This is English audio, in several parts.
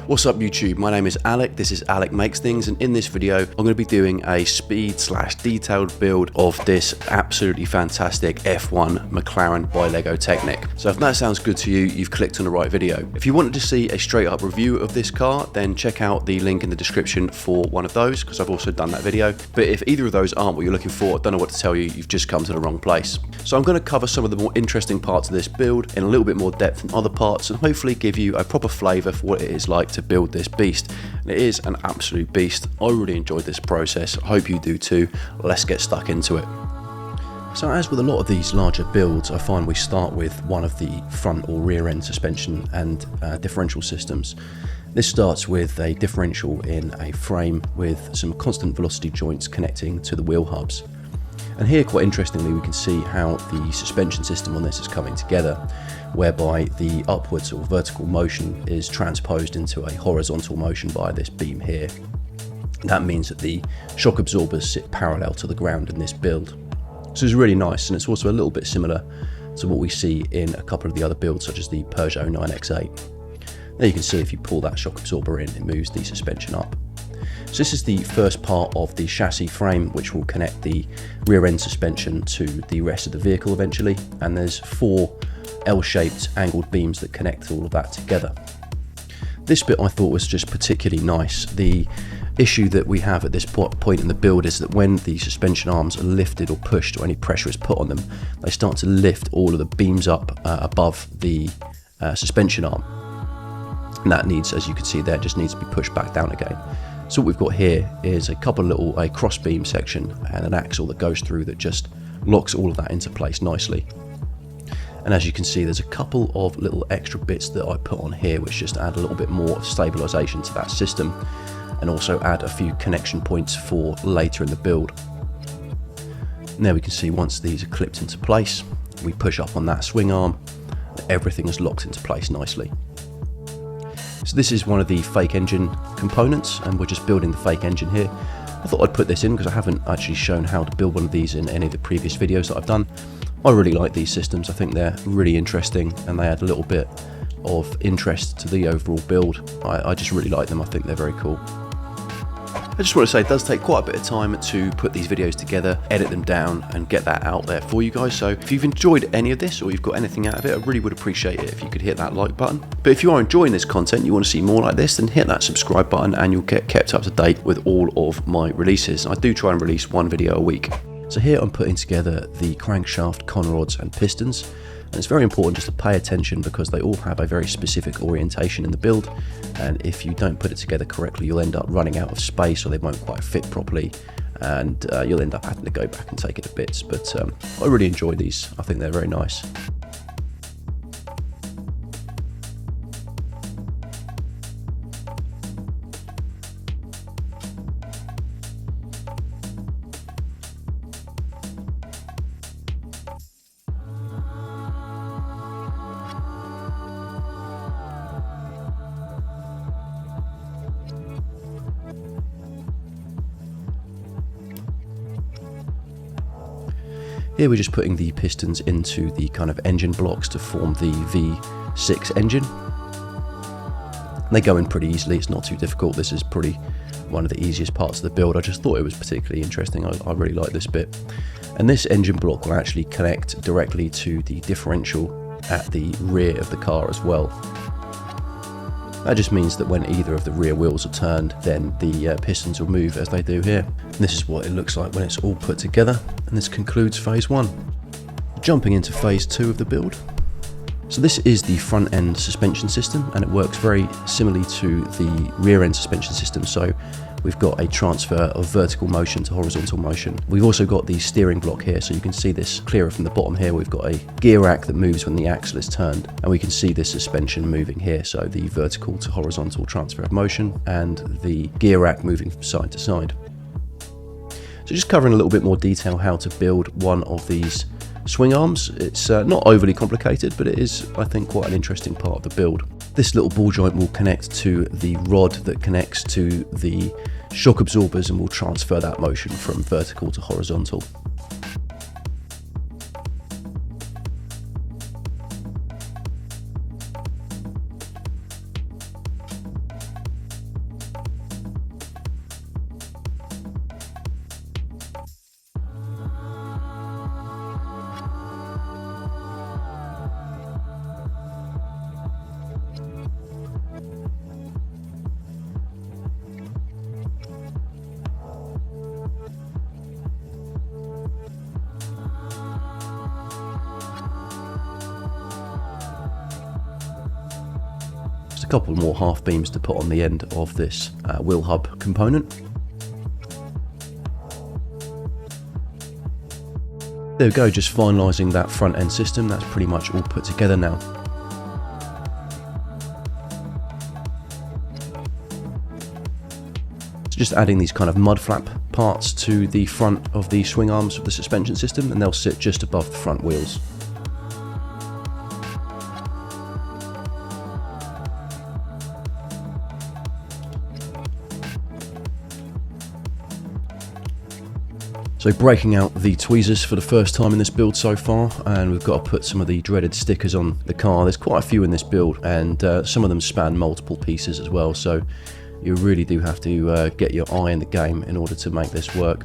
What's up YouTube, my name is Alec, this is Alec Makes Things, and in this video I'm going to be doing a speed/detailed build of this absolutely fantastic F1 McLaren by LEGO Technic. So if that sounds good to you, you've clicked on the right video. If you wanted to see a straight up review of this car, then check out the link in the description for one of those, because I've also done that video. But if either of those aren't what you're looking for, I don't know what to tell you, you've just come to the wrong place. So I'm going to cover some of the more interesting parts of this build in a little bit more depth than other parts, and hopefully give you a proper flavour for what it is like to build this beast. And it is an absolute beast. I really enjoyed this process. I hope you do too. Let's get stuck into it. So as with a lot of these larger builds, I find we start with one of the front or rear end suspension and differential systems. This starts with a differential in a frame with some constant velocity joints connecting to the wheel hubs. And here, quite interestingly, we can see how the suspension system on this is coming together, whereby the upwards or vertical motion is transposed into a horizontal motion by this beam here. That means that the shock absorbers sit parallel to the ground in this build. So it's really nice, and it's also a little bit similar to what we see in a couple of the other builds, such as the Peugeot 9X8. There you can see if you pull that shock absorber in, it moves the suspension up. So this is the first part of the chassis frame, which will connect the rear end suspension to the rest of the vehicle eventually, and there's 4 L-shaped angled beams that connect all of that together. This bit I thought was just particularly nice. The issue that we have at this point in the build is that when the suspension arms are lifted or pushed, or any pressure is put on them, they start to lift all of the beams up above the suspension arm. And that needs, as you can see there, just needs to be pushed back down again. So what we've got here is a cross beam section and an axle that goes through that just locks all of that into place nicely. And as you can see, there's a couple of little extra bits that I put on here which just add a little bit more stabilisation to that system, and also add a few connection points for later in the build. And there we can see once these are clipped into place, we push up on that swing arm, everything is locked into place nicely. So this is one of the fake engine components, and we're just building the fake engine here. I thought I'd put this in because I haven't actually shown how to build one of these in any of the previous videos that I've done. I really like these systems. I think they're really interesting, and they add a little bit of interest to the overall build. I just really like them. I think they're very cool. I just want to say it does take quite a bit of time to put these videos together, edit them down, and get that out there for you guys. So if you've enjoyed any of this, or you've got anything out of it, I really would appreciate it if you could hit that like button. But if you are enjoying this content, you want to see more like this, then hit that subscribe button and you'll get kept up to date with all of my releases. I do try and release one video a week. So here I'm putting together the crankshaft, conrods and pistons. And it's very important just to pay attention because they all have a very specific orientation in the build, and if you don't put it together correctly, you'll end up running out of space, or they won't quite fit properly, and you'll end up having to go back and take it to bits. But I really enjoy these. I think they're very nice. Here we're just putting the pistons into the kind of engine blocks to form the V6 engine. They go in pretty easily, it's not too difficult. This is probably one of the easiest parts of the build. I just thought it was particularly interesting. I really like this bit. And this engine block will actually connect directly to the differential at the rear of the car as well. That just means that when either of the rear wheels are turned, then the pistons will move as they do here. And this is what it looks like when it's all put together, and this concludes phase 1. Jumping into phase 2 of the build. So this is the front end suspension system, and it works very similarly to the rear end suspension system. So we've got a transfer of vertical motion to horizontal motion. We've also got the steering block here, so you can see this clearer from the bottom here. We've got a gear rack that moves when the axle is turned, and we can see this suspension moving here, so the vertical to horizontal transfer of motion, and the gear rack moving from side to side. So just covering a little bit more detail how to build one of these swing arms. It's not overly complicated, but it is, I think, quite an interesting part of the build. This little ball joint will connect to the rod that connects to the shock absorbers and will transfer that motion from vertical to horizontal. a couple more half beams to put on the end of this wheel hub component. There we go, just finalising that front end system. That's pretty much all put together now. So just adding these kind of mud flap parts to the front of the swing arms of the suspension system, and they'll sit just above the front wheels. So breaking out the tweezers for the first time in this build so far, and we've got to put some of the dreaded stickers on the car. There's quite a few in this build, and some of them span multiple pieces as well, so you really do have to get your eye in the game in order to make this work.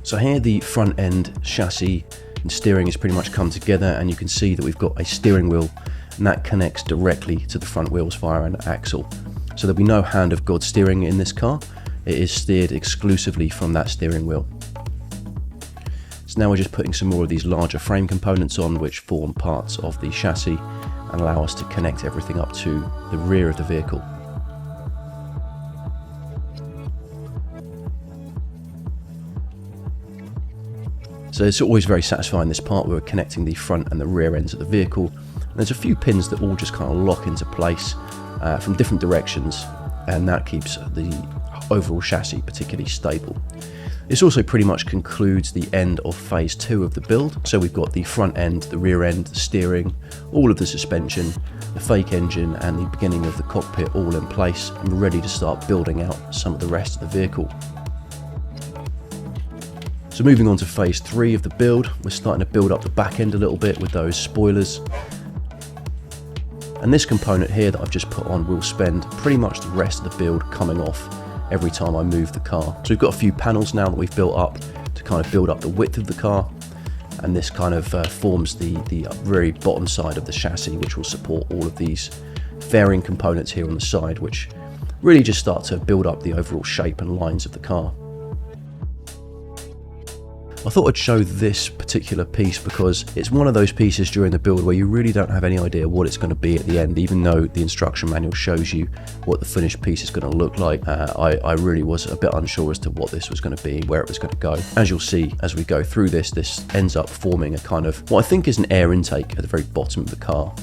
So here the front end chassis and steering has pretty much come together, and you can see that we've got a steering wheel, and that connects directly to the front wheels via an axle. So there'll be no hand of God steering in this car. It is steered exclusively from that steering wheel. So now we're just putting some more of these larger frame components on, which form parts of the chassis and allow us to connect everything up to the rear of the vehicle. So it's always very satisfying, this part where we're connecting the front and the rear ends of the vehicle. And there's a few pins that all just kind of lock into place from different directions, and that keeps the overall chassis particularly stable. This also pretty much concludes the end of phase 2 of the build. So we've got the front end, the rear end, the steering, all of the suspension, the fake engine and the beginning of the cockpit all in place, and we're ready to start building out some of the rest of the vehicle. So moving on to phase 3 of the build, we're starting to build up the back end a little bit with those spoilers. And this component here that I've just put on will spend pretty much the rest of the build coming off every time I move the car. So we've got a few panels now that we've built up to kind of build up the width of the car, and this kind of forms the very bottom side of the chassis, which will support all of these fairing components here on the side, which really just start to build up the overall shape and lines of the car. I thought I'd show this particular piece because it's one of those pieces during the build where you really don't have any idea what it's going to be at the end, even though the instruction manual shows you what the finished piece is going to look like. I really was a bit unsure as to what this was going to be, where it was going to go. As you'll see as we go through this, this ends up forming a kind of what I think is an air intake at the very bottom of the car.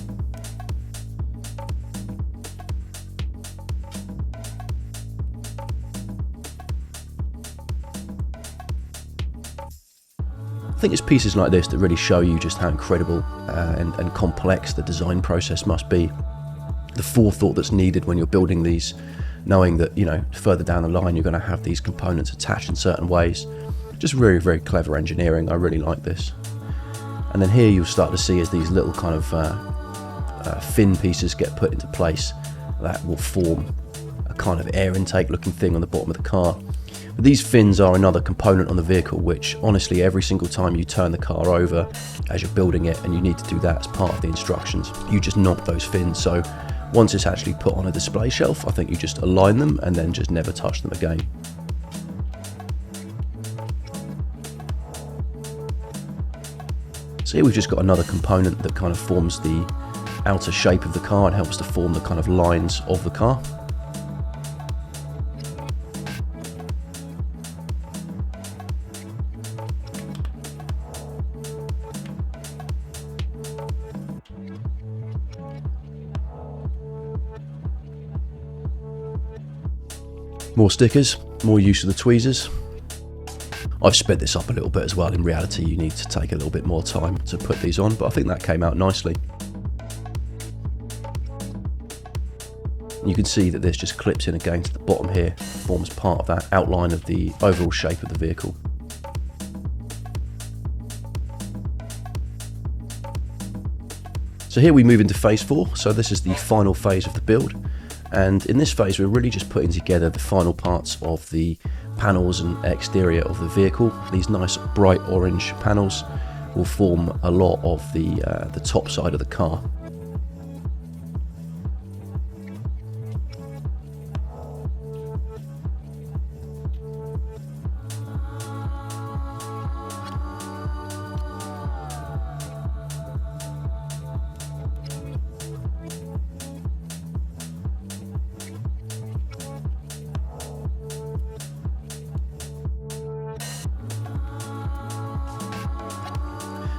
I think it's pieces like this that really show you just how incredible and complex the design process must be. The forethought that's needed when you're building these, knowing that, you know, further down the line you're going to have these components attached in certain ways. Just very, very clever engineering. I really like this. And then here you'll start to see as these little kind of fin pieces get put into place, that will form a kind of air intake looking thing on the bottom of the car. But these fins are another component on the vehicle, which honestly every single time you turn the car over as you're building it, and you need to do that as part of the instructions, you just knock those fins. So once it's actually put on a display shelf, I think you just align them and then just never touch them again. So here we've just got another component that kind of forms the outer shape of the car and helps to form the kind of lines of the car. More stickers, more use of the tweezers. I've sped this up a little bit as well. In reality, you need to take a little bit more time to put these on, but I think that came out nicely. You can see that this just clips in again to the bottom here, forms part of that outline of the overall shape of the vehicle. So here we move into phase 4. So this is the final phase of the build. And in this phase, we're really just putting together the final parts of the panels and exterior of the vehicle. These nice bright orange panels will form a lot of the top side of the car.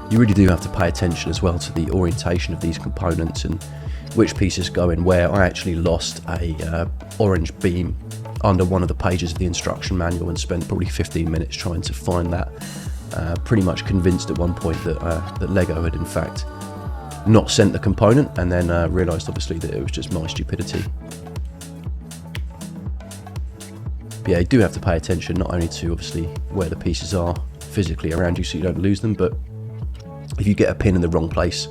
You really do have to pay attention as well to the orientation of these components and which pieces go in where. I actually lost a orange beam under one of the pages of the instruction manual and spent probably 15 minutes trying to find that. Pretty much convinced at one point that LEGO had in fact not sent the component, and then realised obviously that it was just my stupidity. But yeah, you do have to pay attention not only to obviously where the pieces are physically around you so you don't lose them, but if you get a pin in the wrong place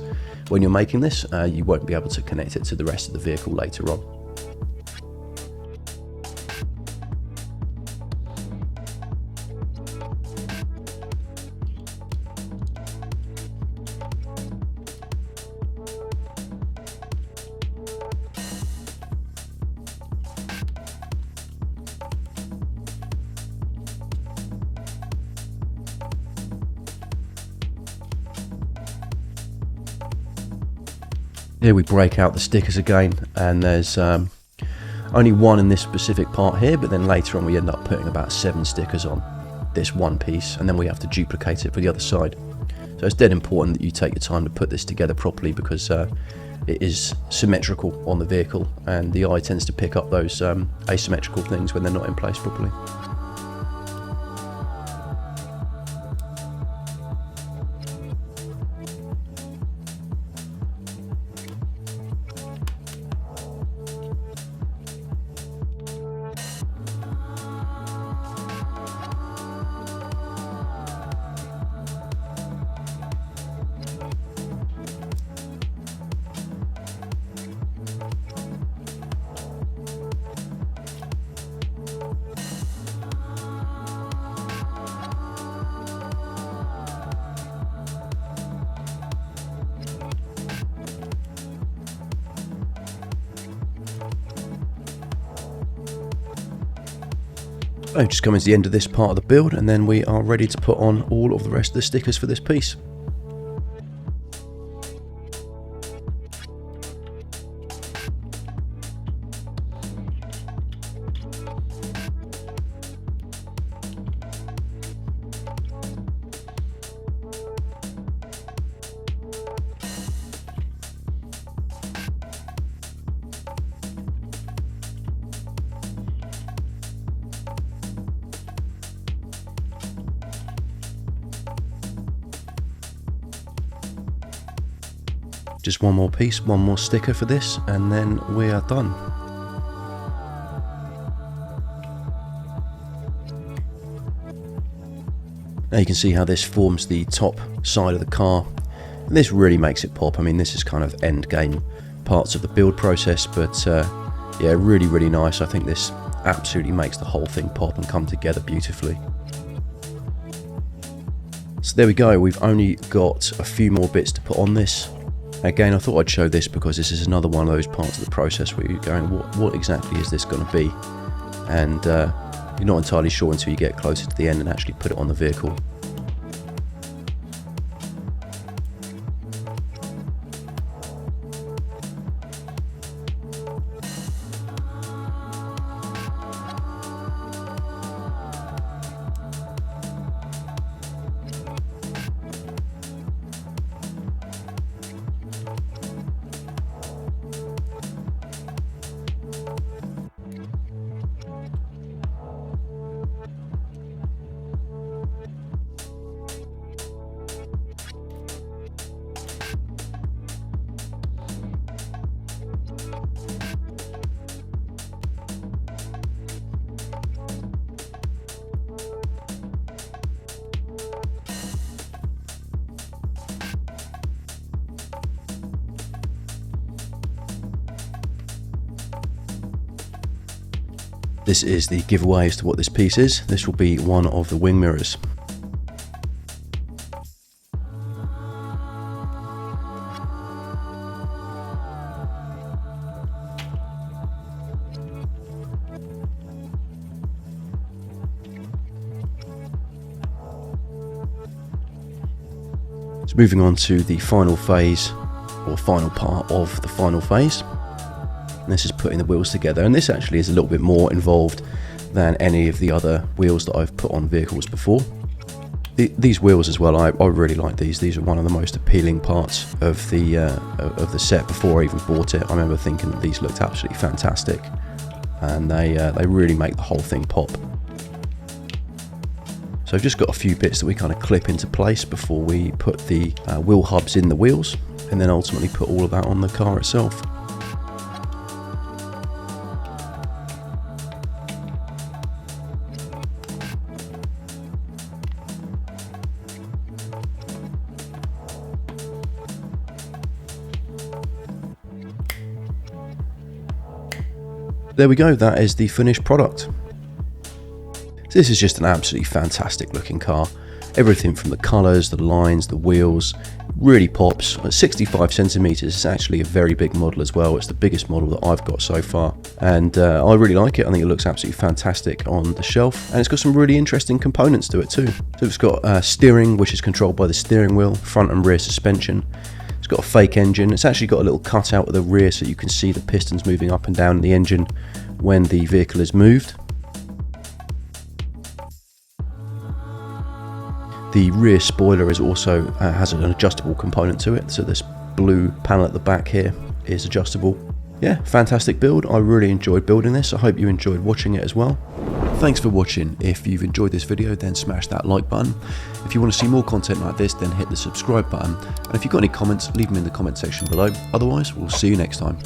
when you're making this, you won't be able to connect it to the rest of the vehicle later on. Here we break out the stickers again, and there's only one in this specific part here, but then later on we end up putting about 7 stickers on this one piece, and then we have to duplicate it for the other side. So it's dead important that you take your time to put this together properly, because it is symmetrical on the vehicle, and the eye tends to pick up those asymmetrical things when they're not in place properly. So just coming to the end of this part of the build, and then we are ready to put on all of the rest of the stickers for this piece. Just one more piece, one more sticker for this, and then we are done. Now you can see how this forms the top side of the car. And this really makes it pop. I mean, this is kind of end game parts of the build process, but yeah, really nice. I think this absolutely makes the whole thing pop and come together beautifully. So there we go, we've only got a few more bits to put on this. Again, I thought I'd show this because this is another one of those parts of the process where you're going, what exactly is this going to be? And you're not entirely sure until you get closer to the end and actually put it on the vehicle. This is the giveaway as to what this piece is. This will be one of the wing mirrors. So moving on to the final phase, or final part of the final phase. This is putting the wheels together, and this actually is a little bit more involved than any of the other wheels that I've put on vehicles before. These wheels as well, I really like these. These are one of the most appealing parts of the set before I even bought it. I remember thinking that these looked absolutely fantastic, and they really make the whole thing pop. So I've just got a few bits that we kind of clip into place before we put the wheel hubs in the wheels, and then ultimately put all of that on the car itself. There we go, that is the finished product. This is just an absolutely fantastic looking car. Everything from the colours, the lines, the wheels, really pops. At 65 centimetres, it's actually a very big model as well. It's the biggest model that I've got so far. And I really like it. I think it looks absolutely fantastic on the shelf. And it's got some really interesting components to it too. So it's got steering, which is controlled by the steering wheel, front and rear suspension. It's got a fake engine. It's actually got a little cutout at the rear so you can see the pistons moving up and down in the engine when the vehicle is moved. The rear spoiler is also has an adjustable component to it, so this blue panel at the back here is adjustable. Yeah, fantastic build. I really enjoyed building this. I hope you enjoyed watching it as well. Thanks for watching. If you've enjoyed this video, then smash that like button. If you want to see more content like this, then hit the subscribe button. And if you've got any comments, leave them in the comment section below. Otherwise, we'll see you next time.